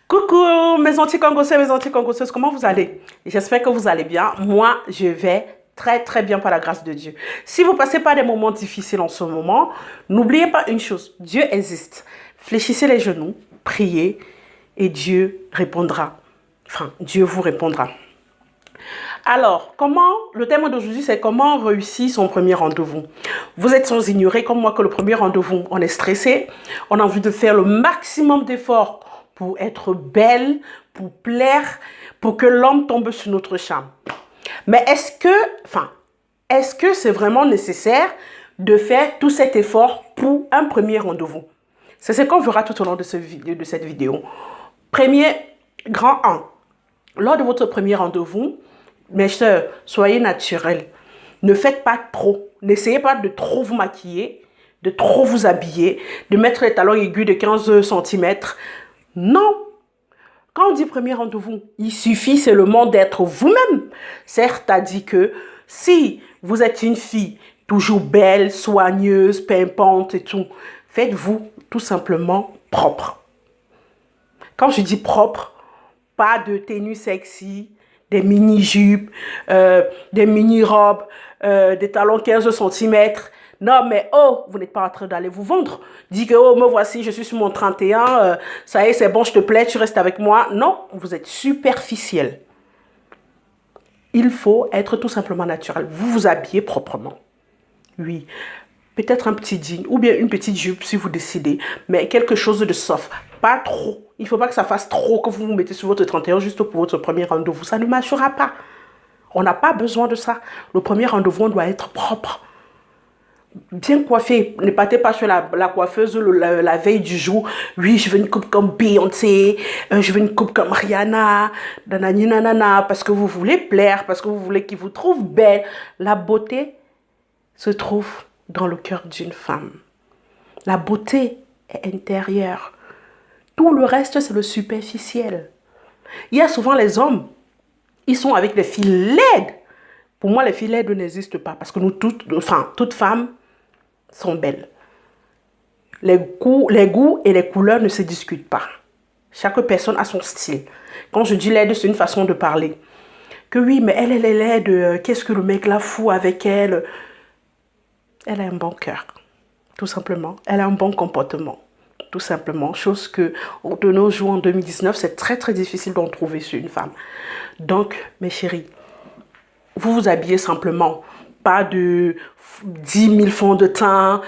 Coucou mes anti-congossais, mes anti-congosseuses, comment vous allez? J'espère que vous allez bien. Moi, je vais très très bien par la grâce de Dieu. Si vous passez par des moments difficiles en ce moment, n'oubliez pas une chose, Dieu existe. Fléchissez les genoux, priez et Dieu répondra. Enfin, Dieu vous répondra. Alors, le thème d'aujourd'hui, c'est comment réussir son premier rendez-vous. Vous êtes sans ignorer, comme moi, que le premier rendez-vous, on est stressé, on a envie de faire le maximum d'efforts pour être belle, pour plaire, pour que l'homme tombe sur notre charme. Mais est-ce que c'est vraiment nécessaire de faire tout cet effort pour un premier rendez-vous? C'est ce qu'on verra tout au long de cette vidéo. Premier grand 1. Lors de votre premier rendez-vous, mes soeurs, soyez naturelles. Ne faites pas trop. N'essayez pas de trop vous maquiller, de trop vous habiller, de mettre les talons aigus de 15 cm. Non. Quand on dit premier rendez-vous, il suffit seulement d'être vous-même. Certes, a dit que si vous êtes une fille toujours belle, soigneuse, pimpante et tout, faites-vous tout simplement propre. Quand je dis propre, pas de tenue sexy, des mini-jupes, des mini-robes, des talons 15 cm. Non, mais oh, vous n'êtes pas en train d'aller vous vendre. Dis que, oh, me voici, je suis sur mon 31, ça y est, c'est bon, je te plais, tu restes avec moi. Non, vous êtes superficiel. Il faut être tout simplement naturel. Vous vous habillez proprement. Oui, peut-être un petit jean ou bien une petite jupe si vous décidez, mais quelque chose de soft. Pas trop. Il ne faut pas que ça fasse trop, que vous vous mettez sur votre 31 juste pour votre premier rendez-vous. Ça ne marchera pas. On n'a pas besoin de ça. Le premier rendez-vous, on doit être propre. Bien coiffé. Ne partez pas sur la coiffeuse la veille du jour. Oui, je veux une coupe comme Beyoncé. Je veux une coupe comme Rihanna. Nanani nanana. Parce que vous voulez plaire. Parce que vous voulez qu'ils vous trouvent belle. La beauté se trouve dans le cœur d'une femme. La beauté est intérieure. Tout le reste, c'est le superficiel. Il y a souvent les hommes, ils sont avec les filles laides. Pour moi, les filles laides n'existent pas parce que toutes femmes sont belles. Les goûts et les couleurs ne se discutent pas. Chaque personne a son style. Quand je dis laide, c'est une façon de parler. Que oui, mais elle est laide, qu'est-ce que le mec la fout avec elle? Elle a un bon cœur, tout simplement. Elle a un bon comportement. Tout simplement, chose que de nos jours en 2019, c'est très très difficile d'en trouver sur une femme. Donc, mes chéris, vous vous habillez simplement, pas de 10 000 fonds de teint,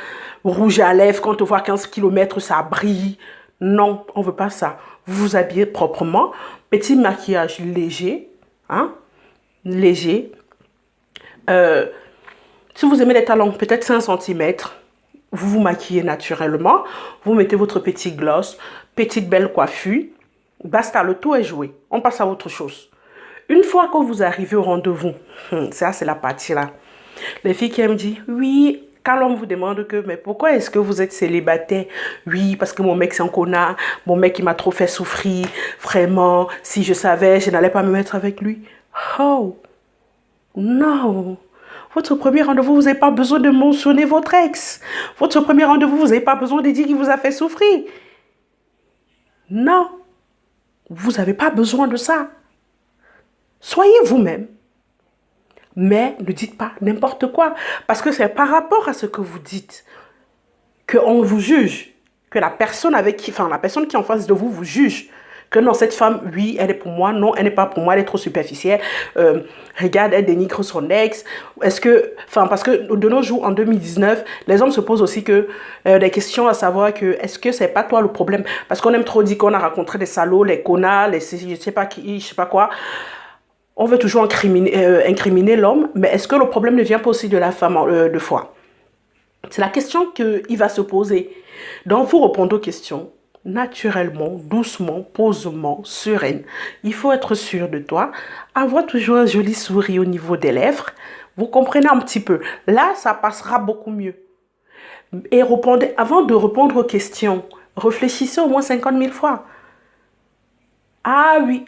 rouge à lèvres, quand on voit 15 km, ça brille. Non, on ne veut pas ça. Vous vous habillez proprement, petit maquillage léger, hein, léger. Si vous aimez les talons, peut-être 5 cm, vous vous maquillez naturellement, vous mettez votre petit gloss, petite belle coiffure, basta, le tout est joué. On passe à autre chose. Une fois que vous arrivez au rendez-vous, ça c'est la partie là. Les filles qui me disent, oui, quand l'homme vous demande que, mais pourquoi est-ce que vous êtes célibataire? Oui, parce que mon mec c'est un connard, mon mec il m'a trop fait souffrir, vraiment, si je savais, je n'allais pas me mettre avec lui. Oh, non. Votre premier rendez-vous, vous n'avez pas besoin de mentionner votre ex. Votre premier rendez-vous, vous n'avez pas besoin de dire qu'il vous a fait souffrir. Non. Vous n'avez pas besoin de ça. Soyez vous-même. Mais ne dites pas n'importe quoi. Parce que c'est par rapport à ce que vous dites qu'on vous juge. Que la personne qui est en face de vous vous juge. Que non, cette femme, oui, elle est pour moi. Non, elle n'est pas pour moi, elle est trop superficielle. Regarde, elle dénigre son ex. Parce que de nos jours, en 2019, les hommes se posent aussi des questions à savoir que est-ce que c'est pas toi le problème? Parce qu'on aime trop dire qu'on a rencontré des salauds, les connards, je sais pas qui, je sais pas quoi. On veut toujours incriminer l'homme, mais est-ce que le problème ne vient pas aussi de la femme de foi? C'est la question qu'il va se poser. Donc, vous répondez aux questions naturellement, doucement, posément, sereine. Il faut être sûr de toi, avoir toujours un joli sourire au niveau des lèvres. Vous comprenez un petit peu. Là, ça passera beaucoup mieux. Et avant de répondre aux questions, réfléchissez au moins 50 000 fois. Ah oui,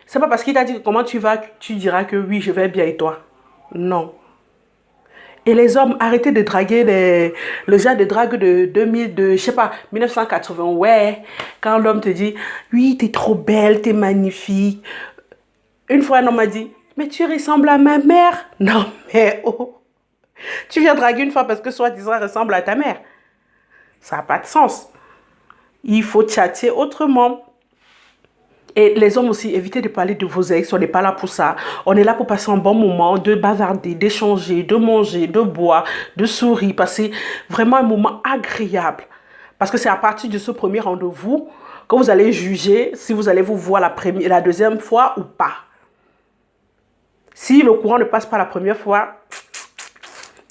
c'est pas parce qu'il t'a dit comment tu vas, tu diras que oui, je vais bien et toi. Non. Et les hommes, arrêtez de draguer le genre de drague de 2000, de, je sais pas, 1980. Ouais, quand l'homme te dit, oui, t'es trop belle, t'es magnifique. Une fois, un homme m'a dit, mais tu ressembles à ma mère. Non, mais oh, tu viens draguer une fois parce que soi-disant elle ressemble à ta mère. Ça n'a pas de sens. Il faut chatter autrement. Et les hommes aussi, évitez de parler de vos ex, on n'est pas là pour ça. On est là pour passer un bon moment, de bavarder, d'échanger, de manger, de boire, de sourire, passer vraiment un moment agréable. Parce que c'est à partir de ce premier rendez-vous que vous allez juger si vous allez vous voir la deuxième fois ou pas. Si le courant ne passe pas la première fois,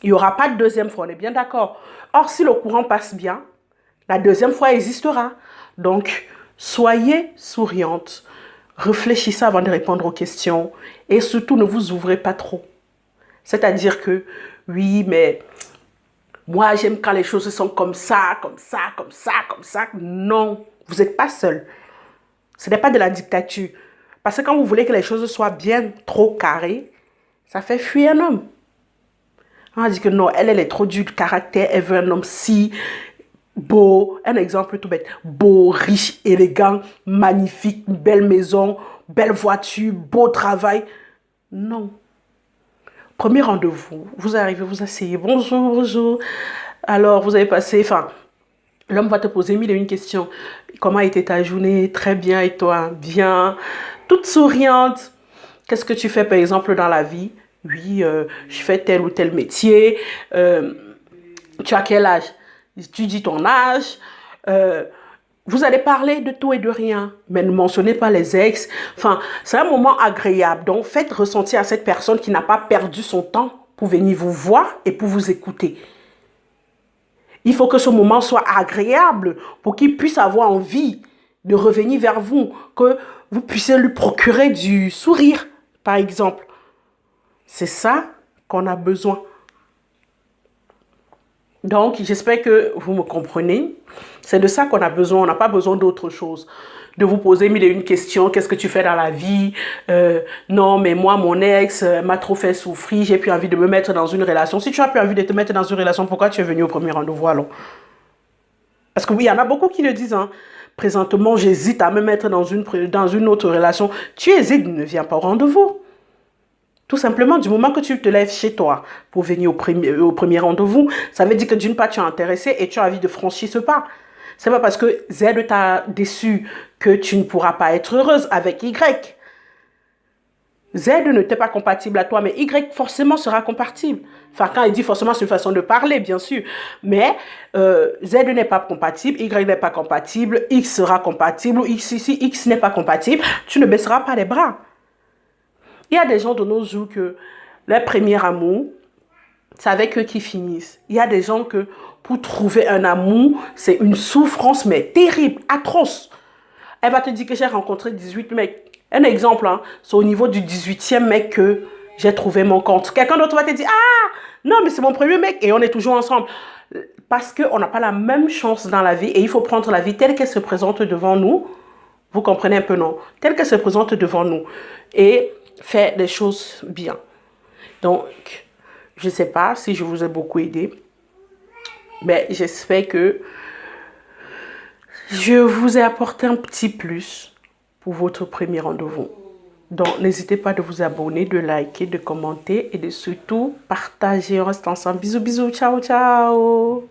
il n'y aura pas de deuxième fois, on est bien d'accord. Or, si le courant passe bien, la deuxième fois existera. Donc, soyez souriante, réfléchissez avant de répondre aux questions et surtout ne vous ouvrez pas trop. C'est-à-dire que, oui, mais moi j'aime quand les choses sont comme ça, comme ça, comme ça, comme ça. Non, vous n'êtes pas seul. Ce n'est pas de la dictature. Parce que quand vous voulez que les choses soient bien trop carrées, ça fait fuir un homme. On dit que non, elle est trop dure de caractère, elle veut un homme si beau, un exemple tout bête, beau, riche, élégant, magnifique, une belle maison, belle voiture, beau travail. Non. Premier rendez-vous, vous arrivez, vous asseyez, bonjour, bonjour. Alors, vous avez passé, enfin, l'homme va te poser mille et une questions. Comment était ta journée? Très bien, et toi? Bien. Toute souriante. Qu'est-ce que tu fais, par exemple, dans la vie? Oui, je fais tel ou tel métier. Tu as quel âge? Tu dis ton âge. Vous allez parler de tout et de rien, mais ne mentionnez pas les ex. Enfin, c'est un moment agréable. Donc, faites ressentir à cette personne qui n'a pas perdu son temps pour venir vous voir et pour vous écouter. Il faut que ce moment soit agréable pour qu'il puisse avoir envie de revenir vers vous, que vous puissiez lui procurer du sourire, par exemple. C'est ça qu'on a besoin. Donc, j'espère que vous me comprenez. C'est de ça qu'on a besoin. On n'a pas besoin d'autre chose. De vous poser mille et une questions. Qu'est-ce que tu fais dans la vie? Non, mais moi, mon ex m'a trop fait souffrir. J'ai plus envie de me mettre dans une relation. Si tu as plus envie de te mettre dans une relation, pourquoi tu es venu au premier rendez-vous alors? Parce que oui, il y en a beaucoup qui le disent. Hein. Présentement, j'hésite à me mettre dans une autre relation. Tu hésites, ne viens pas au rendez-vous. Tout simplement, du moment que tu te lèves chez toi pour venir au premier rendez-vous, ça veut dire que d'une part, tu es intéressé et tu as envie de franchir ce pas. C'est pas parce que Z t'a déçu que tu ne pourras pas être heureuse avec Y. Z ne t'est pas compatible à toi, mais Y forcément sera compatible. Enfin, quand il dit forcément, c'est une façon de parler, bien sûr. Mais Z n'est pas compatible, Y n'est pas compatible, X sera compatible, ou si X n'est pas compatible, tu ne baisseras pas les bras. Il y a des gens de nos jours que leur premier amour, c'est avec eux qu'ils finissent. Il y a des gens que pour trouver un amour, c'est une souffrance, mais terrible, atroce. Elle va te dire que j'ai rencontré 18 mecs. Un exemple, hein, c'est au niveau du 18e mec que j'ai trouvé mon compte. Quelqu'un d'autre va te dire, ah, non, mais c'est mon premier mec et on est toujours ensemble. Parce qu'on n'a pas la même chance dans la vie et il faut prendre la vie telle qu'elle se présente devant nous. Vous comprenez un peu, non? Telle qu'elle se présente devant nous. Et faire les choses bien. Donc, je ne sais pas si je vous ai beaucoup aidé, mais j'espère que je vous ai apporté un petit plus pour votre premier rendez-vous. Donc, n'hésitez pas de vous abonner, de liker, de commenter et de surtout partager. On reste ensemble. Bisous, bisous. Ciao, ciao.